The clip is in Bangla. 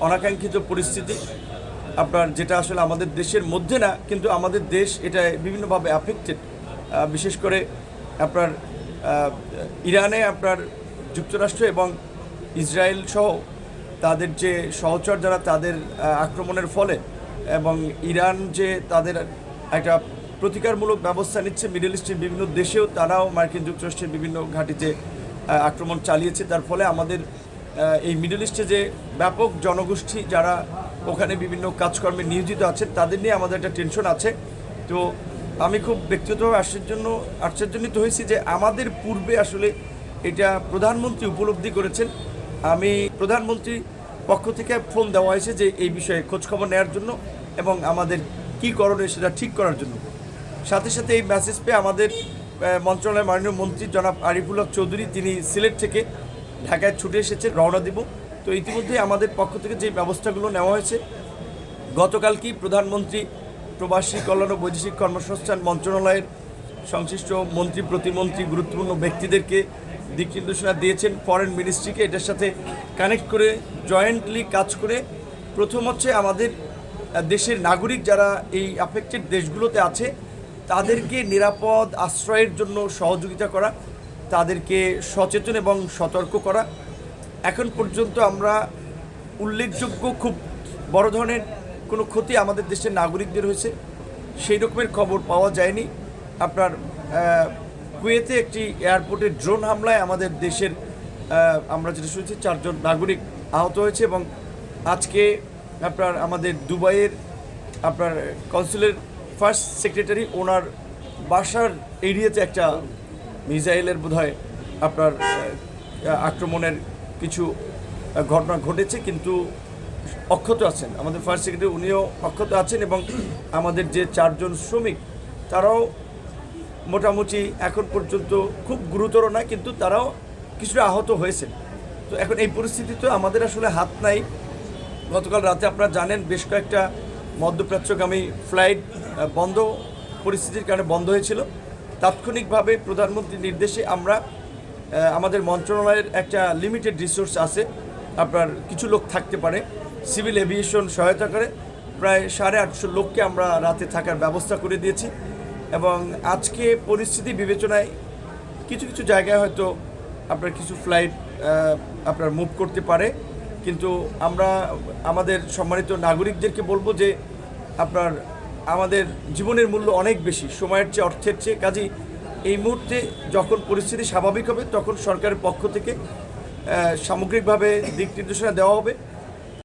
অনাকাঙ্ক্ষিত পরিস্থিতি আপনার, যেটা আসলে আমাদের দেশের মধ্যে না, কিন্তু আমাদের দেশ এটা বিভিন্নভাবে অ্যাফেক্টেড। বিশেষ করে আপনার ইরানে আপনার যুক্তরাষ্ট্র এবং ইসরায়েল সহ তাদের যে সহচর যারা, তাদের আক্রমণের ফলে এবং ইরান যে তাদের একটা প্রতিকারমূলক ব্যবস্থা নিচ্ছে, মিডল ইস্টের বিভিন্ন দেশেও তারাও মার্কিন যুক্তরাষ্ট্রের বিভিন্ন ঘাঁটিতে আক্রমণ চালিয়েছে। তার ফলে আমাদের এই মিডল ইস্টে যে ব্যাপক জনগোষ্ঠী যারা ওখানে বিভিন্ন কাজকর্মে নিয়োজিত আছেন, তাদের নিয়ে আমাদের একটা টেনশন আছে। তো আমি খুব ব্যক্তিগতভাবে আশ্চর্যান্বিত হয়েছি যে আমাদের পূর্বে আসলে এটা প্রধানমন্ত্রী উপলব্ধি করেছেন। আমি প্রধানমন্ত্রীর পক্ষ থেকে ফোন দেওয়া হয়েছে যে এই বিষয়ে খোঁজখবর নেওয়ার জন্য এবং আমাদের কী করণীয় সেটা ঠিক করার জন্য। সাথে সাথে এই মেসেজ পেয়ে আমাদের মন্ত্রণালয়ের মাননীয় মন্ত্রী জনাব আরিফুল হক চৌধুরী, তিনি সিলেট থেকে ঢাকায় ছুটে এসেছেন, রওনা দিব। তো ইতিমধ্যে আমাদের পক্ষ থেকে যে ব্যবস্থাগুলো নেওয়া হয়েছে, গতকালকেই প্রধানমন্ত্রী প্রবাসী কল্যাণ ও বৈদেশিক কর্মসংস্থান মন্ত্রণালয়ের সংশ্লিষ্ট মন্ত্রী, প্রতিমন্ত্রী, গুরুত্বপূর্ণ ব্যক্তিদেরকে দিক নির্দেশনা দিয়েছেন, ফরেন মিনিস্ট্রিকে এটার সাথে কানেক্ট করে জয়েন্টলি কাজ করে প্রথম হচ্ছে আমাদের দেশের নাগরিক যারা এই অ্যাফেক্টেড দেশগুলোতে আছে তাদেরকে নিরাপদ আশ্রয়ের জন্য সহযোগিতা করা, তাদেরকে সচেতন এবং সতর্ক করা। এখন পর্যন্ত আমরা উল্লেখযোগ্য খুব বড় ধরনের কোনো ক্ষতি আমাদের দেশের নাগরিকদের হয়েছে সেই রকমের খবর পাওয়া যায়নি। আপনার কুয়েতে একটি এয়ারপোর্টে ড্রোন হামলায় আমাদের দেশের আমরা যেটা শুনেছি 4 জন নাগরিক আহত হয়েছে এবং আজকে আপনার আমাদের দুবাইয়ের আপনার কনসুলের ফার্স্ট সেক্রেটারি, ওনার বাসার এরিয়াতে একটা মিসাইলের বোধহয় আপনার আক্রমণের কিছু ঘটনা ঘটেছে, কিন্তু অক্ষত আছেন আমাদের ফার্স্ট সেক্রেটারি, উনিও অক্ষত আছেন এবং আমাদের যে 4 জন শ্রমিক তারাও মোটামুটি এখন পর্যন্ত খুব গুরুতর নয়, কিন্তু তারাও কিছুটা আহত হয়েছেন। তো এখন এই পরিস্থিতিতে আমাদের আসলে হাত নাই। গতকাল রাতে আপনারা জানেন বেশ কয়েকটা মধ্যপ্রাচ্যগামী ফ্লাইট বন্ধ, পরিস্থিতির কারণে বন্ধ হয়েছিল। তাৎক্ষণিকভাবে প্রধানমন্ত্রীর নির্দেশে আমরা আমাদের মন্ত্রণালয়ের একটা লিমিটেড রিসোর্স আছে, আপনার কিছু লোক থাকতে পারে, সিভিল এভিয়েশন সহায়তা করে প্রায় 850 লোককে আমরা রাতে থাকার ব্যবস্থা করে দিয়েছি। এবং আজকে পরিস্থিতি বিবেচনায় কিছু কিছু জায়গায় হয়তো আপনার কিছু ফ্লাইট আপনার মুভ করতে পারে, কিন্তু আমরা আমাদের সম্মানিত নাগরিকদেরকে বলবো যে আপনার আমাদের জীবনের মূল্য অনেক বেশি সময়ের চেয়ে, অর্থের চেয়ে। কাজেই এই মুহূর্তে যখন পরিস্থিতি স্বাভাবিক হবে তখন সরকারের পক্ষ থেকে সামগ্রিকভাবে দিক নির্দেশনা দেওয়া হবে।